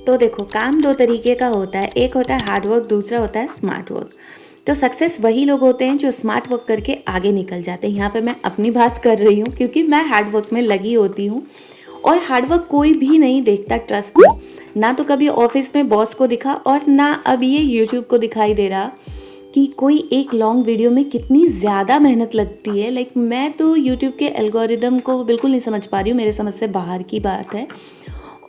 तो देखो, काम दो तरीके का होता है, एक होता है हार्ड वर्क, दूसरा होता है स्मार्ट वर्क। तो सक्सेस वही लोग होते हैं जो स्मार्ट वर्क करके आगे निकल जाते हैं। यहाँ पे मैं अपनी बात कर रही हूँ क्योंकि मैं हार्ड वर्क में लगी होती हूँ, और हार्ड वर्क कोई भी नहीं देखता, ट्रस्ट में। ना तो कभी ऑफिस में बॉस को दिखा, और ना अब ये यूट्यूब को दिखाई दे रहा कि कोई एक लॉन्ग वीडियो में कितनी ज़्यादा मेहनत लगती है। लाइक मैं तो यूट्यूब के एल्गोरिदम को बिल्कुल नहीं समझ पा रही हूँ, मेरे समझ से बाहर की बात है।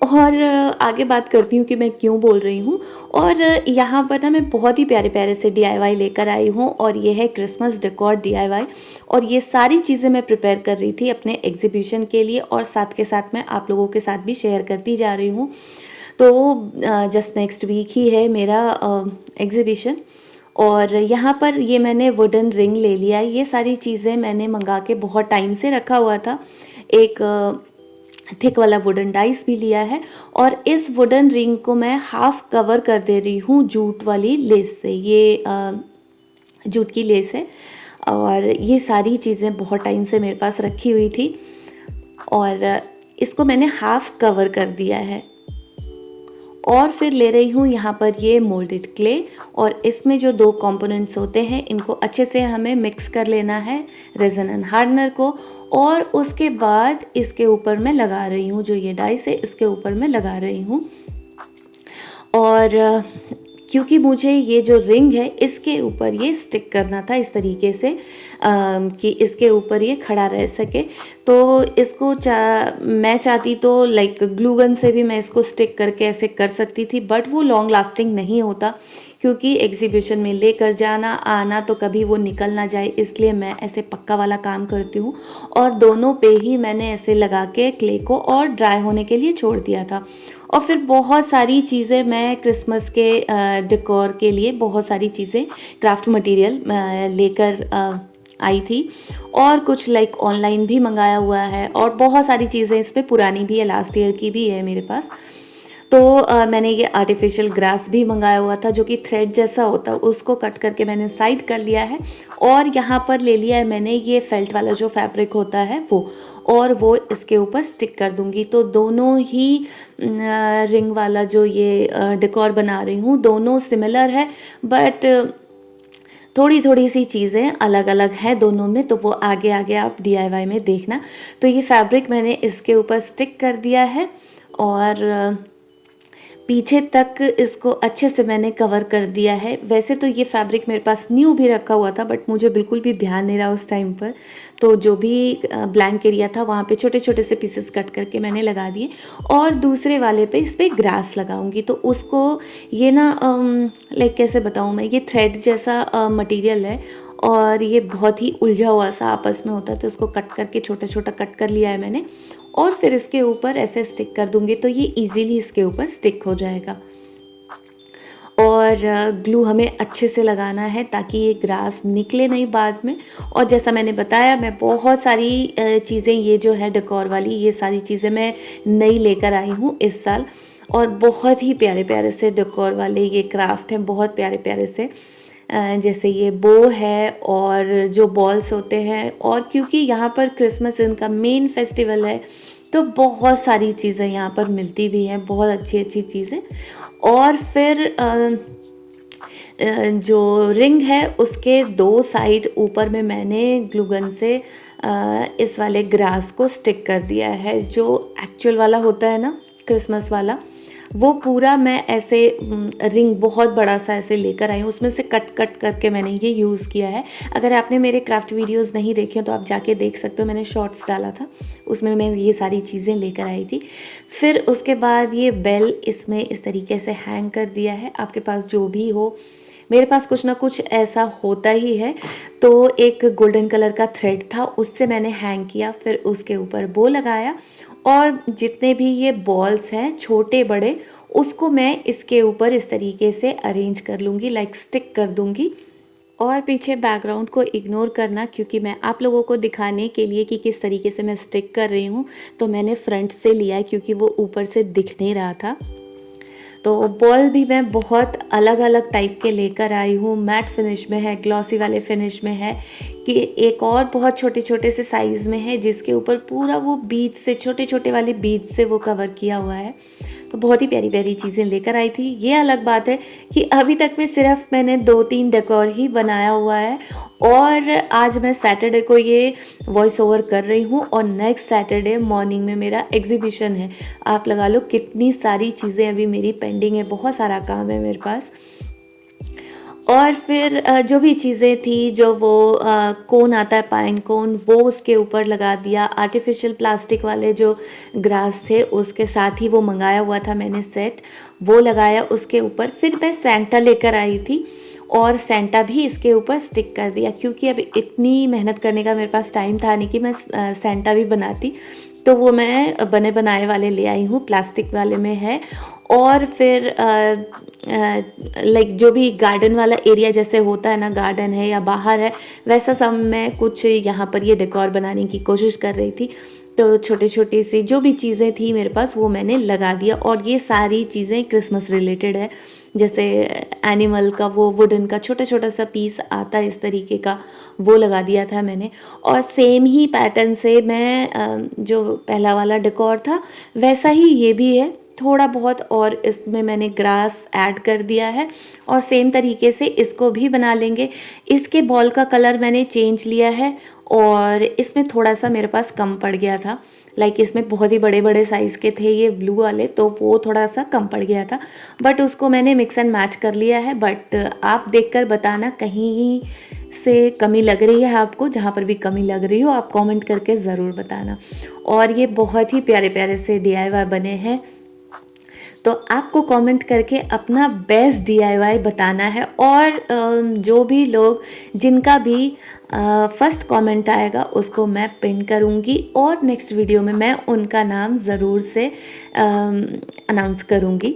और आगे बात करती हूँ कि मैं क्यों बोल रही हूँ। और यहाँ पर ना मैं बहुत ही प्यारे प्यारे से DIY लेकर आई हूँ, और ये है क्रिसमस डेकोर DIY। और ये सारी चीज़ें मैं प्रिपेयर कर रही थी अपने एग्जीबिशन के लिए, और साथ के साथ मैं आप लोगों के साथ भी शेयर करती जा रही हूँ। तो जस्ट नेक्स्ट वीक ही है मेरा एग्जीबिशन, और यहाँ पर ये मैंने वुडन रिंग ले लिया है। ये सारी चीज़ें मैंने मंगा के बहुत टाइम से रखा हुआ था। एक थिक वाला वुडन डाइस भी लिया है, और इस वुडन रिंग को मैं हाफ कवर कर दे रही हूँ जूट वाली लेस से। ये जूट की लेस है, और ये सारी चीज़ें बहुत टाइम से मेरे पास रखी हुई थी, और इसको मैंने हाफ कवर कर दिया है। और फिर ले रही हूँ यहाँ पर ये मोल्डेड क्ले, और इसमें जो दो कंपोनेंट्स होते हैं इनको अच्छे से हमें मिक्स कर लेना है, रेजन एंड हार्डनर को। और उसके बाद इसके ऊपर मैं लगा रही हूँ, जो ये डाइस है इसके ऊपर मैं लगा रही हूँ। और क्योंकि मुझे ये जो रिंग है इसके ऊपर ये स्टिक करना था इस तरीके से, कि इसके ऊपर ये खड़ा रह सके। तो इसको मैं चाहती तो लाइक ग्लू गन से भी मैं इसको स्टिक करके ऐसे कर सकती थी, बट वो लॉन्ग लास्टिंग नहीं होता, क्योंकि एग्जीबिशन में लेकर जाना आना तो कभी वो निकल ना जाए, इसलिए मैं ऐसे पक्का वाला काम करती हूँ। और दोनों पे ही मैंने ऐसे लगा के क्ले को और ड्राई होने के लिए छोड़ दिया था। और फिर बहुत सारी चीज़ें मैं क्रिसमस के डेकोर के लिए बहुत सारी चीज़ें क्राफ्ट मटेरियल लेकर आई थी, और कुछ लाइक ऑनलाइन भी मंगाया हुआ है, और बहुत सारी चीज़ें इस पर पुरानी भी है, लास्ट ईयर की भी है मेरे पास। तो मैंने ये आर्टिफिशियल ग्रास भी मंगाया हुआ था, जो कि थ्रेड जैसा होता है, उसको कट करके मैंने साइड कर लिया है। और यहाँ पर ले लिया है मैंने ये फेल्ट वाला जो फैब्रिक होता है वो, और वो इसके ऊपर स्टिक कर दूँगी। तो दोनों ही रिंग वाला जो ये डेकोर बना रही हूँ दोनों सिमिलर है, बट थोड़ी थोड़ी सी चीज़ें अलग अलग हैं दोनों में, तो वो आगे आगे आप DIY में देखना। तो ये फैब्रिक मैंने इसके ऊपर स्टिक कर दिया है, और पीछे तक इसको अच्छे से मैंने कवर कर दिया है। वैसे तो ये फैब्रिक मेरे पास न्यू भी रखा हुआ था, बट मुझे बिल्कुल भी ध्यान नहीं रहा उस टाइम पर, तो जो भी ब्लैंक एरिया था वहाँ पे छोटे छोटे से पीसेस कट करके मैंने लगा दिए। और दूसरे वाले पे इस पर ग्रास लगाऊंगी, तो उसको ये ना लाइक कैसे बताऊँ मैं, ये थ्रेड जैसा मटेरियल है, और ये बहुत ही उलझा हुआ सा आपस में होता है, तो उसको कट करके छोटा छोटा कट कर लिया है मैंने, और फिर इसके ऊपर ऐसे स्टिक कर दूंगी, तो ये इजीली इसके ऊपर स्टिक हो जाएगा। और ग्लू हमें अच्छे से लगाना है ताकि ये ग्रास निकले नहीं बाद में। और जैसा मैंने बताया, मैं बहुत सारी चीज़ें, ये जो है डेकोर वाली, ये सारी चीज़ें मैं नई लेकर आई हूँ इस साल, और बहुत ही प्यारे प्यारे से डेकोर वाले ये क्राफ्ट हैं, बहुत प्यारे प्यारे से। जैसे ये बो है और जो बॉल्स होते हैं, और क्योंकि यहाँ पर क्रिसमस इनका मेन फेस्टिवल है, तो बहुत सारी चीज़ें यहाँ पर मिलती भी हैं, बहुत अच्छी अच्छी चीज़ें। और फिर जो रिंग है उसके दो साइड ऊपर में मैंने ग्लू गन से इस वाले ग्रास को स्टिक कर दिया है, जो एक्चुअल वाला होता है ना क्रिसमस वाला, वो पूरा मैं ऐसे रिंग बहुत बड़ा सा ऐसे लेकर आई हूँ, उसमें से कट कट करके मैंने ये यूज़ किया है। अगर आपने मेरे क्राफ्ट वीडियोस नहीं देखे तो आप जाके देख सकते हो, मैंने शॉर्ट्स डाला था उसमें मैं ये सारी चीज़ें लेकर आई थी। फिर उसके बाद ये बेल इसमें इस तरीके से हैंग कर दिया है, आपके पास जो भी हो, मेरे पास कुछ ना कुछ ऐसा होता ही है। तो एक गोल्डन कलर का थ्रेड था, उससे मैंने हैंग किया, फिर उसके ऊपर बो लगाया, और जितने भी ये बॉल्स हैं छोटे बड़े, उसको मैं इसके ऊपर इस तरीके से अरेंज कर लूँगी, लाइक स्टिक कर दूँगी। और पीछे बैकग्राउंड को इग्नोर करना, क्योंकि मैं आप लोगों को दिखाने के लिए कि किस तरीके से मैं स्टिक कर रही हूँ, तो मैंने फ्रंट से लिया है क्योंकि वो ऊपर से दिख नहीं रहा था। तो बॉल भी मैं बहुत अलग अलग टाइप के लेकर आई हूँ, मैट फिनिश में है, ग्लॉसी वाले फिनिश में है, कि एक और बहुत छोटे छोटे से साइज़ में है जिसके ऊपर पूरा वो बीज से, छोटे छोटे वाले बीज से वो कवर किया हुआ है। तो बहुत ही प्यारी प्यारी चीज़ें लेकर आई थी। ये अलग बात है कि अभी तक में सिर्फ मैंने 2-3 डेकोर ही बनाया हुआ है और आज मैं सैटरडे को ये वॉइस ओवर कर रही हूँ और नेक्स्ट सैटरडे मॉर्निंग में मेरा एग्जीबिशन है। आप लगा लो कितनी सारी चीज़ें अभी मेरी पेंडिंग है, बहुत सारा काम है मेरे पास। और फिर जो भी चीज़ें थी, जो वो कोन आता है पाइन कोन, वो उसके ऊपर लगा दिया। आर्टिफिशियल प्लास्टिक वाले जो ग्रास थे उसके साथ ही वो मंगाया हुआ था मैंने सेट, वो लगाया उसके ऊपर। फिर मैं सेंटा लेकर आई थी और सेंटा भी इसके ऊपर स्टिक कर दिया, क्योंकि अब इतनी मेहनत करने का मेरे पास टाइम था नहीं कि मैं सेंटा भी बनाती, तो वो मैं बने बनाए वाले ले आई हूँ, प्लास्टिक वाले में है। और फिर लाइक जो भी गार्डन वाला एरिया जैसे होता है ना, गार्डन है या बाहर है, वैसा सब मैं कुछ यहाँ पर ये डेकोर बनाने की कोशिश कर रही थी। तो छोटी छोटी सी जो भी चीज़ें थी मेरे पास वो मैंने लगा दिया। और ये सारी चीज़ें क्रिसमस रिलेटेड है, जैसे एनिमल का वो वुडन का छोटा छोटा सा पीस आता है इस तरीके का, वो लगा दिया था मैंने। और सेम ही पैटर्न से मैं जो पहला वाला डेकोर था वैसा ही ये भी है, थोड़ा बहुत और इसमें मैंने ग्रास ऐड कर दिया है और सेम तरीके से इसको भी बना लेंगे। इसके बॉल का कलर मैंने चेंज लिया है और इसमें थोड़ा सा मेरे पास कम पड़ गया था, लाइक इसमें बहुत ही बड़े बड़े साइज़ के थे ये ब्लू वाले, तो वो थोड़ा सा कम पड़ गया था, बट उसको मैंने मिक्स एंड मैच कर लिया है। बट आप देखकर बताना कहीं से कमी लग रही है आपको, जहाँ पर भी कमी लग रही हो आप कमेंट करके ज़रूर बताना। और ये बहुत ही प्यारे प्यारे से DIY बने हैं, तो आपको कमेंट करके अपना बेस्ट DIY बताना है। और जो भी लोग जिनका भी फर्स्ट कमेंट आएगा उसको मैं पिन करूँगी और नेक्स्ट वीडियो में मैं उनका नाम ज़रूर से अनाउंस करूँगी।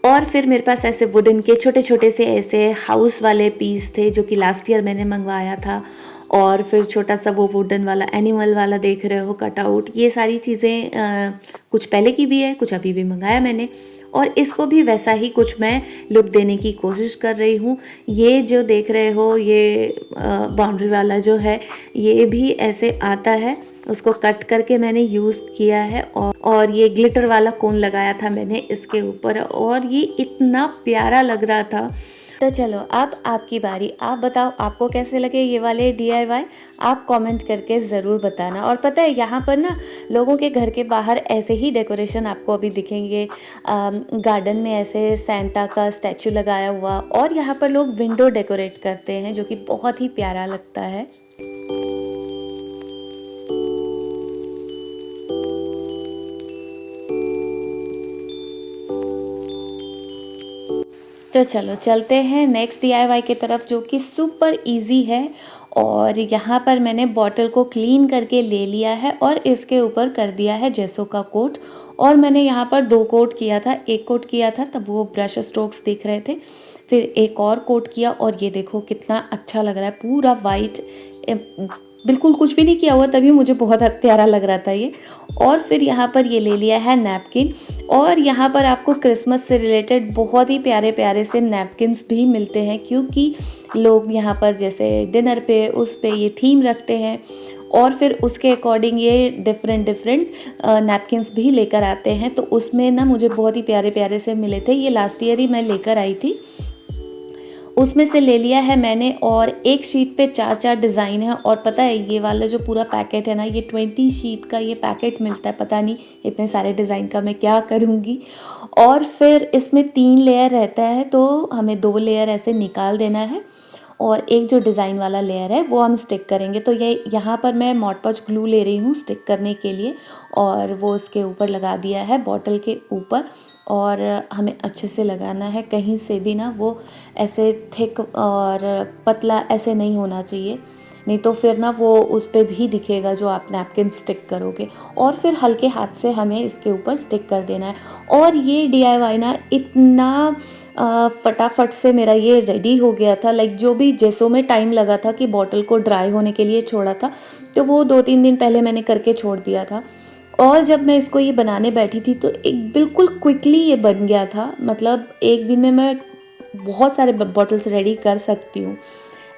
और फिर मेरे पास ऐसे वुडन के छोटे छोटे से ऐसे हाउस वाले पीस थे जो कि लास्ट ईयर मैंने मंगवाया था। और फिर छोटा सा वो वुडन वाला एनिमल वाला देख रहे हो कटआउट, ये सारी चीज़ें कुछ पहले की भी है, कुछ अभी भी मंगाया मैंने। और इसको भी वैसा ही कुछ मैं लुक देने की कोशिश कर रही हूँ। ये जो देख रहे हो ये बाउंड्री वाला जो है ये भी ऐसे आता है, उसको कट करके मैंने यूज़ किया है। और ये ग्लिटर वाला कोन लगाया था मैंने इसके ऊपर और ये इतना प्यारा लग रहा था। तो चलो अब आपकी बारी, आप बताओ आपको कैसे लगे ये वाले DIY, आप कमेंट करके ज़रूर बताना। और पता है यहाँ पर ना लोगों के घर के बाहर ऐसे ही डेकोरेशन आपको अभी दिखेंगे, गार्डन में ऐसे सेंटा का स्टैचू लगाया हुआ, और यहाँ पर लोग विंडो डेकोरेट करते हैं जो कि बहुत ही प्यारा लगता है। तो चलो चलते हैं नेक्स्ट DIY की तरफ, जो कि सुपर इजी है। और यहाँ पर मैंने बॉटल को क्लीन करके ले लिया है और इसके ऊपर कर दिया है जेसो का कोट। और मैंने यहाँ पर 2 कोट किया था, एक कोट किया था तब वो ब्रश स्ट्रोक्स दिख रहे थे, फिर एक और कोट किया और ये देखो कितना अच्छा लग रहा है, पूरा वाइट, बिल्कुल कुछ भी नहीं किया हुआ, तभी मुझे बहुत प्यारा लग रहा था ये। और फिर यहाँ पर ये ले लिया है नैपकिन, और यहाँ पर आपको क्रिसमस से रिलेटेड बहुत ही प्यारे प्यारे से नैपकिन्स भी मिलते हैं, क्योंकि लोग यहाँ पर जैसे डिनर पे उस पे ये थीम रखते हैं और फिर उसके अकॉर्डिंग ये डिफरेंट नैपकिन्स भी लेकर आते हैं। तो उसमें ना मुझे बहुत ही प्यारे प्यारे से मिले थे, ये लास्ट ईयर ही मैं लेकर आई थी, उसमें से ले लिया है मैंने। और एक शीट पे 4-4 डिज़ाइन है। और पता है ये वाला जो पूरा पैकेट है ना, ये 20 शीट का ये पैकेट मिलता है, पता नहीं इतने सारे डिज़ाइन का मैं क्या करूँगी। और फिर इसमें 3 लेयर रहता है, तो हमें 2 लेयर ऐसे निकाल देना है और एक जो डिज़ाइन वाला लेयर है वो हम स्टिक करेंगे। तो ये यहाँ पर मैं मॉड पॉच ग्लू ले रही हूँ स्टिक करने के लिए, और वो इसके ऊपर लगा दिया है बॉटल के ऊपर। और हमें अच्छे से लगाना है, कहीं से भी ना वो ऐसे थिक और पतला ऐसे नहीं होना चाहिए, नहीं तो फिर ना वो उस पर भी दिखेगा जो आप नैपकिन स्टिक करोगे। और फिर हल्के हाथ से हमें इसके ऊपर स्टिक कर देना है। और ये DIY ना इतना फटाफट से मेरा ये रेडी हो गया था, लाइक जो भी जेसो में टाइम लगा था कि बॉटल को ड्राई होने के लिए छोड़ा था, तो वो 2-3 दिन पहले मैंने करके छोड़ दिया था। और जब मैं इसको ये बनाने बैठी थी तो एक बिल्कुल क्विकली ये बन गया था, मतलब एक दिन में मैं बहुत सारे बॉटल्स रेडी कर सकती हूँ।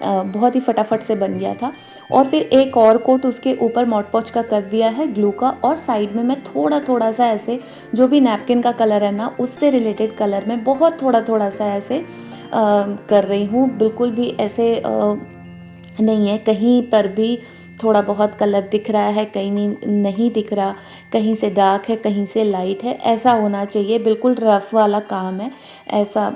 बहुत ही फटाफट से बन गया था। और फिर एक और कोट उसके ऊपर मॉड पॉच का कर दिया है ग्लू का, और साइड में मैं थोड़ा थोड़ा सा ऐसे जो भी नैपकिन का कलर है ना उससे रिलेटेड कलर में बहुत थोड़ा थोड़ा सा ऐसे कर रही हूँ। बिल्कुल भी ऐसे नहीं है कहीं पर भी थोड़ा बहुत कलर दिख रहा है, कहीं नहीं दिख रहा, कहीं से डार्क है कहीं से लाइट है, ऐसा होना चाहिए। बिल्कुल रफ वाला काम है ऐसा।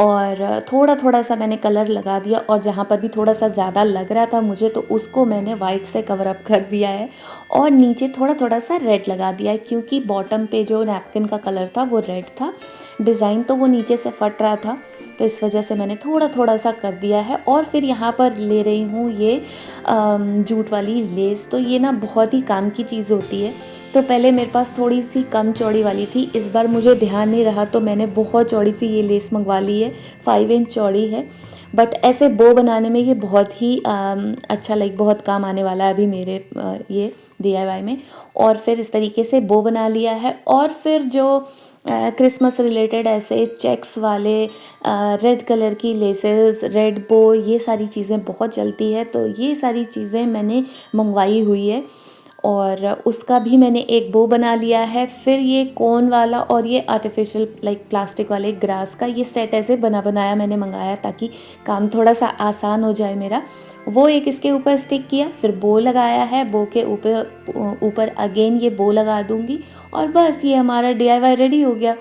और थोड़ा थोड़ा सा मैंने कलर लगा दिया, और जहाँ पर भी थोड़ा सा ज़्यादा लग रहा था मुझे तो उसको मैंने वाइट से कवर अप कर दिया है, और नीचे थोड़ा थोड़ा सा रेड लगा दिया है, क्योंकि बॉटम पे जो नैपकिन का कलर था वो रेड था, डिज़ाइन तो वो नीचे से फट रहा था, तो इस वजह से मैंने थोड़ा थोड़ा सा कर दिया है। और फिर यहाँ पर ले रही हूँ ये जूट वाली लेस। तो ये ना बहुत ही काम की चीज़ होती है। तो पहले मेरे पास थोड़ी सी कम चौड़ी वाली थी, इस बार मुझे ध्यान नहीं रहा तो मैंने बहुत चौड़ी सी ये लेस मंगवा ली है, 5 इंच चौड़ी है। बट ऐसे बो बनाने में ये बहुत ही अच्छा बहुत काम आने वाला है अभी मेरे ये DIY में। और फिर इस तरीके से बो बना लिया है। और फिर जो क्रिसमस रिलेटेड ऐसे चेक्स वाले रेड कलर की लेसेस, रेड बो, ये सारी चीज़ें बहुत चलती है, तो ये सारी चीज़ें मैंने मंगवाई हुई है, और उसका भी मैंने एक बो बना लिया है। फिर ये कोन वाला और ये आर्टिफिशियल प्लास्टिक वाले ग्रास का ये सेट ऐसे बनाया मैंने मंगाया, ताकि काम थोड़ा सा आसान हो जाए मेरा। वो एक इसके ऊपर स्टिक किया, फिर बो लगाया है, बो के ऊपर अगेन ये बो लगा दूंगी, और बस ये हमारा DIY रेडी हो गया।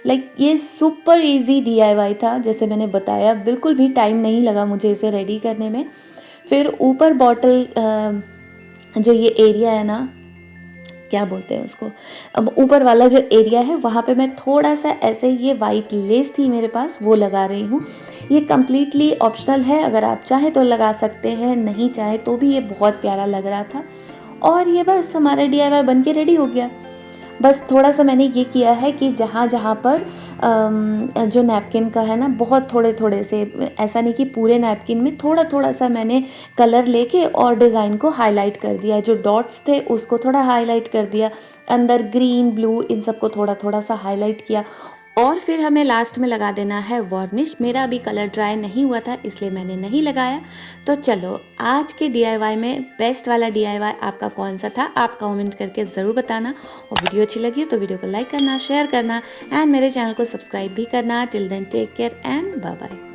ये सुपर इजी DIY था, जैसे मैंने बताया, बिल्कुल भी टाइम नहीं लगा मुझे इसे रेडी करने में। फिर ऊपर बॉटल जो ये एरिया है ना, क्या बोलते हैं उसको, अब ऊपर वाला जो एरिया है वहाँ पे मैं थोड़ा सा ऐसे, ये वाइट लेस थी मेरे पास वो लगा रही हूँ। ये कम्प्लीटली ऑप्शनल है, अगर आप चाहें तो लगा सकते हैं, नहीं चाहे तो भी। ये बहुत प्यारा लग रहा था, और ये बस हमारा DIY बन के रेडी हो गया। बस थोड़ा सा मैंने ये किया है कि जहाँ जहाँ पर जो नैपकिन का है ना, बहुत थोड़े थोड़े से, ऐसा नहीं कि पूरे नैपकिन में, थोड़ा थोड़ा सा मैंने कलर लेके और डिज़ाइन को हाईलाइट कर दिया। जो डॉट्स थे उसको थोड़ा हाईलाइट कर दिया, अंदर ग्रीन ब्लू इन सबको थोड़ा थोड़ा सा हाईलाइट किया। और फिर हमें लास्ट में लगा देना है वार्निश। मेरा अभी कलर ड्राई नहीं हुआ था इसलिए मैंने नहीं लगाया। तो चलो, आज के DIY में बेस्ट वाला DIY आपका कौन सा था, आप कमेंट करके ज़रूर बताना। और वीडियो अच्छी लगी तो वीडियो को लाइक करना, शेयर करना, एंड मेरे चैनल को सब्सक्राइब भी करना। Till then take care and bye bye.